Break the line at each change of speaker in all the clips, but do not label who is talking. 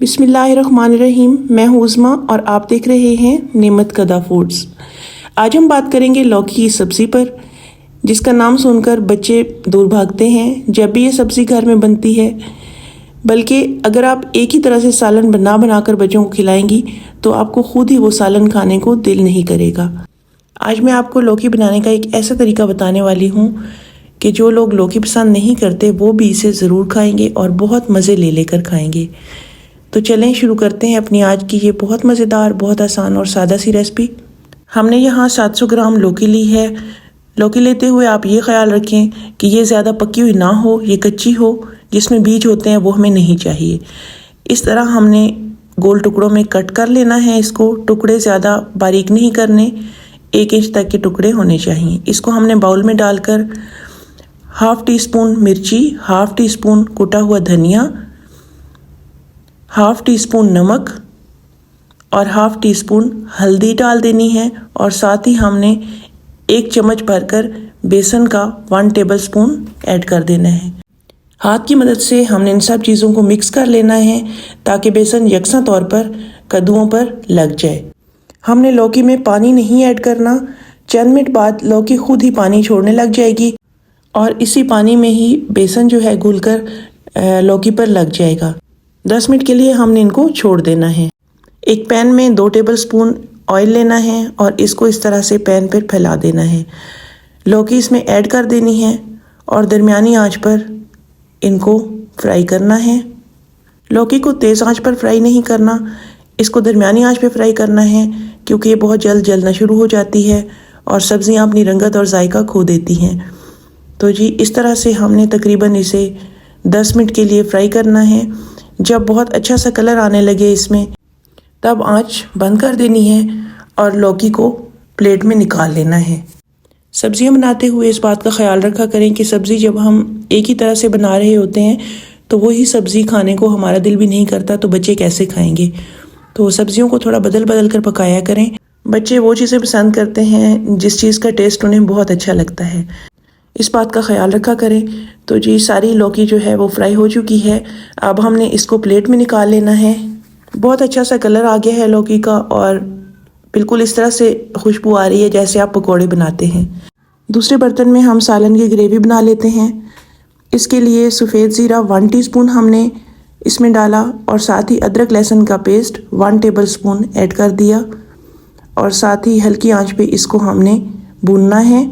बिस्मिल्लाहिर्रहमानिर्रहीम। मैं हूँ उज़मा और आप देख रहे हैं नेमत कदा फूड्स। आज हम बात करेंगे लौकी की सब्ज़ी पर, जिसका नाम सुनकर बच्चे दूर भागते हैं जब भी ये सब्ज़ी घर में बनती है। बल्कि अगर आप एक ही तरह से सालन बना कर बच्चों को खिलाएंगी तो आपको खुद ही वो सालन खाने को दिल नहीं करेगा। आज मैं आपको लौकी बनाने का एक ऐसा तरीका बताने वाली हूँ कि जो लोग लौकी पसंद नहीं करते वो भी इसे ज़रूर खाएंगे और बहुत मज़े ले लेकर खाएंगे। तो चलें शुरू करते हैं अपनी आज की ये बहुत मज़ेदार, बहुत आसान और सादा सी रेसिपी। हमने यहाँ 700 ग्राम लौकी ली है। लौकी लेते हुए आप ये ख्याल रखें कि ये ज़्यादा पकी हुई ना हो, ये कच्ची हो, जिसमें बीज होते हैं वो हमें नहीं चाहिए। इस तरह हमने गोल टुकड़ों में कट कर लेना है इसको। टुकड़े ज़्यादा बारीक नहीं करने, 1 इंच तक के टुकड़े होने चाहिए। इसको हमने बाउल में डालकर हाफ़ टी स्पून मिर्ची, हाफ़ टी स्पून कुटा हुआ धनिया, हाफ़ टी स्पून नमक और हाफ़ टी स्पून हल्दी डाल देनी है। और साथ ही हमने 1 चम्मच भरकर बेसन का 1 टेबल स्पून ऐड कर देना है। हाथ की मदद से हमने इन सब चीज़ों को मिक्स कर लेना है ताकि बेसन यकसा तौर पर कद्दुओं पर लग जाए। हमने लौकी में पानी नहीं ऐड करना। चंद मिनट बाद लौकी खुद ही पानी छोड़ने लग जाएगी और इसी पानी में ही बेसन जो है घुलकर लौकी पर लग जाएगा। 10 मिनट के लिए हमने इनको छोड़ देना है। एक पैन में 2 टेबल स्पून ऑयल लेना है और इसको इस तरह से पैन पर फैला देना है। लौकी इसमें ऐड कर देनी है और दरमियानी आंच पर इनको फ्राई करना है। लौकी को तेज़ आंच पर फ्राई नहीं करना, इसको दरमियानी आंच पर फ्राई करना है क्योंकि ये बहुत जल्द जलना शुरू हो जाती है और सब्ज़ियाँ अपनी रंगत और जायका खो देती हैं। तो जी इस तरह से हमने तकरीबन इसे 10 मिनट के लिए फ्राई करना है। जब बहुत अच्छा सा कलर आने लगे इसमें, तब आंच बंद कर देनी है और लौकी को प्लेट में निकाल लेना है। सब्जियां बनाते हुए इस बात का ख्याल रखा करें कि सब्ज़ी जब हम एक ही तरह से बना रहे होते हैं तो वही सब्ज़ी खाने को हमारा दिल भी नहीं करता, तो बच्चे कैसे खाएंगे। तो सब्जियों को थोड़ा बदल बदल कर पकाया करें। बच्चे वो चीज़ें पसंद करते हैं जिस चीज़ का टेस्ट उन्हें बहुत अच्छा लगता है, इस बात का ख्याल रखा करें। तो जी सारी लौकी जो है वो फ्राई हो चुकी है। अब हमने इसको प्लेट में निकाल लेना है। बहुत अच्छा सा कलर आ गया है लौकी का और बिल्कुल इस तरह से खुशबू आ रही है जैसे आप पकौड़े बनाते हैं। दूसरे बर्तन में हम सालन की ग्रेवी बना लेते हैं। इसके लिए सफ़ेद ज़ीरा 1 टीस्पून हमने इसमें डाला और साथ ही अदरक लहसुन का पेस्ट 1 टेबल स्पून ऐड कर दिया और साथ ही हल्की आंच पे इसको हमने भूनना है।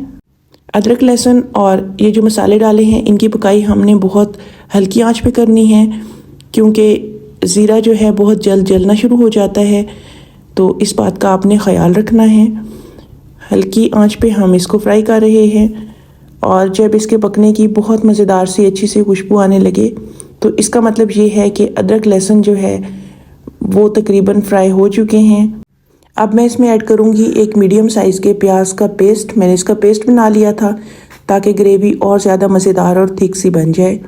अदरक लहसुन और ये जो मसाले डाले हैं इनकी पकाई हमने बहुत हल्की आंच पे करनी है क्योंकि ज़ीरा जो है बहुत जल्द जलना शुरू हो जाता है, तो इस बात का आपने ख्याल रखना है। हल्की आंच पे हम इसको फ्राई कर रहे हैं और जब इसके पकने की बहुत मज़ेदार सी अच्छी सी खुशबू आने लगे तो इसका मतलब ये है कि अदरक लहसुन जो है वो तकरीबन फ्राई हो चुके हैं। अब मैं इसमें ऐड करूँगी 1 मीडियम साइज़ के प्याज का पेस्ट। मैंने इसका पेस्ट बना लिया था ताकि ग्रेवी और ज़्यादा मज़ेदार और थिक सी बन जाए।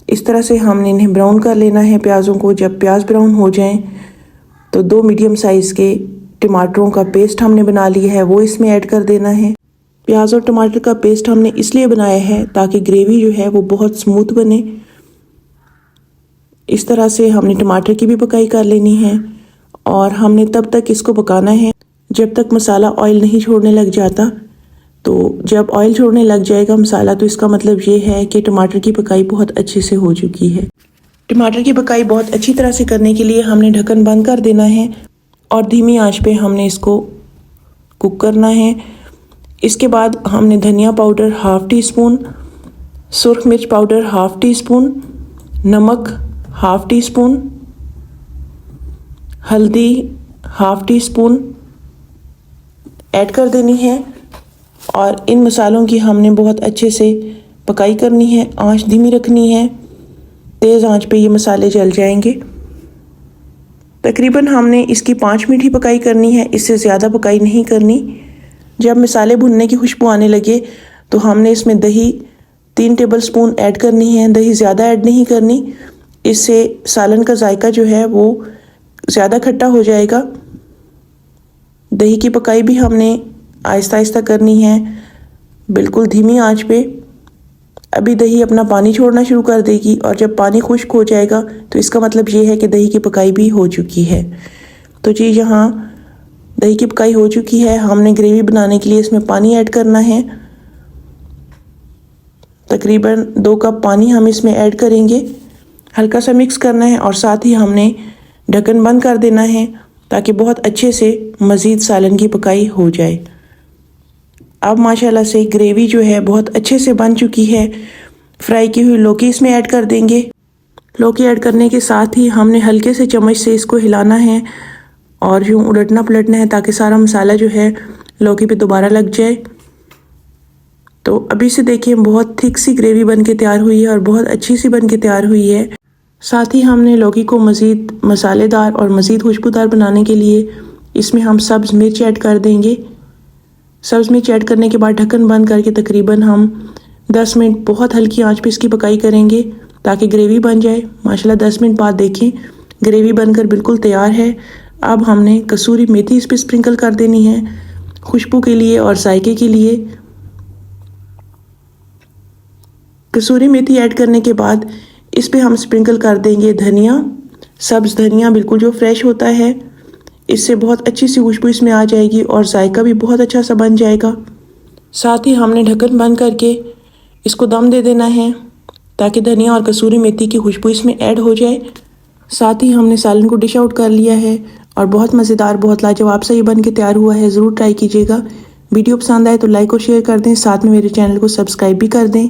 इस तरह से हमने इन्हें ब्राउन कर लेना है प्याज़ों को। जब प्याज ब्राउन हो जाएं तो 2 मीडियम साइज़ के टमाटरों का पेस्ट हमने बना लिया है, वो इसमें ऐड कर देना है। प्याज और टमाटर का पेस्ट हमने इसलिए बनाया है ताकि ग्रेवी जो है वो बहुत स्मूथ बने। इस तरह से हमने टमाटर की भी पकाई कर लेनी है और हमने तब तक इसको पकाना है जब तक मसाला ऑयल नहीं छोड़ने लग जाता। तो जब ऑयल छोड़ने लग जाएगा मसाला तो इसका मतलब ये है कि टमाटर की पकाई बहुत अच्छे से हो चुकी है। टमाटर की पकाई बहुत अच्छी तरह से करने के लिए हमने ढक्कन बंद कर देना है और धीमी आंच पे हमने इसको कुक करना है। इसके बाद हमने धनिया पाउडर 1/2 टीस्पून, सुर्ख मिर्च पाउडर 1/2 टीस्पून, नमक 1/2 टीस्पून, हल्दी 1/2 टीस्पून ऐड कर देनी है और इन मसालों की हमने बहुत अच्छे से पकाई करनी है। आंच धीमी रखनी है, तेज़ आंच पे ये मसाले जल जाएंगे। तकरीबन हमने इसकी 5 मिनट ही पकाई करनी है, इससे ज़्यादा पकाई नहीं करनी। जब मसाले भुनने की खुशबू आने लगे तो हमने इसमें दही 3 टेबल स्पून ऐड करनी है। दही ज़्यादा ऐड नहीं करनी, इससे सालन का जायका जो है वो ज़्यादा खट्टा हो जाएगा। दही की पकाई भी हमने आहिस्ता आहिस्ता करनी है, बिल्कुल धीमी आंच पे। अभी दही अपना पानी छोड़ना शुरू कर देगी और जब पानी खुश्क हो जाएगा तो इसका मतलब ये है कि दही की पकाई भी हो चुकी है। तो जी यहाँ दही की पकाई हो चुकी है। हमने ग्रेवी बनाने के लिए इसमें पानी ऐड करना है। तकरीबन 2 कप पानी हम इसमें ऐड करेंगे। हल्का सा मिक्स करना है और साथ ही हमने ढक्कन बंद कर देना है ताकि बहुत अच्छे से मज़ीद सालन की पकाई हो जाए। अब माशाल्लाह से ग्रेवी जो है बहुत अच्छे से बन चुकी है। फ्राई की हुई लौकी इसमें ऐड कर देंगे। लौकी ऐड करने के साथ ही हमने हल्के से चम्मच से इसको हिलाना है और यूँ उलटना पलटना है ताकि सारा मसाला जो है लौकी पे दोबारा लग जाए। तो अभी से देखिए बहुत थिक सी ग्रेवी बन के तैयार हुई है और बहुत अच्छी सी बन के तैयार हुई है। साथ ही हमने लौकी को मज़ीद मसालेदार और मज़ीद खुशबूदार बनाने के लिए इसमें हम सब्ज़ मिर्च ऐड कर देंगे। सब्ज़ मिर्च ऐड करने के बाद ढक्कन बंद करके तकरीबन हम 10 मिनट बहुत हल्की आंच पे इसकी पकाई करेंगे ताकि ग्रेवी बन जाए। माशाल्लाह 10 मिनट बाद देखें ग्रेवी बनकर बिल्कुल तैयार है। अब हमने कसूरी मेथी इस पर स्प्रिंकल कर देनी है खुशबू के लिए और जायके के लिए। कसूरी मेथी ऐड करने के बाद इस पे हम स्प्रिंकल कर देंगे धनिया, सब्ज़ धनिया बिल्कुल जो फ्रेश होता है। इससे बहुत अच्छी सी खुशबू इसमें आ जाएगी और जायका भी बहुत अच्छा सा बन जाएगा। साथ ही हमने ढक्कन बंद करके इसको दम दे देना है ताकि धनिया और कसूरी मेथी की खुशबू इसमें ऐड हो जाए। साथ ही हमने सालन को डिश आउट कर लिया है और बहुत मज़ेदार, बहुत लाजवाब सा ये बन के तैयार हुआ है। ज़रूर ट्राई कीजिएगा। वीडियो पसंद आए तो लाइक और शेयर कर दें, साथ में मेरे चैनल को सब्सक्राइब भी कर दें।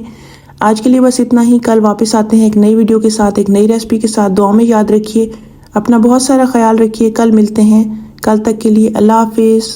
आज के लिए बस इतना ही। कल वापस आते हैं एक नई वीडियो के साथ, एक नई रेसिपी के साथ। दुआ में याद रखिए, अपना बहुत सारा ख्याल रखिए। कल मिलते हैं। कल तक के लिए अल्लाह हाफिज़।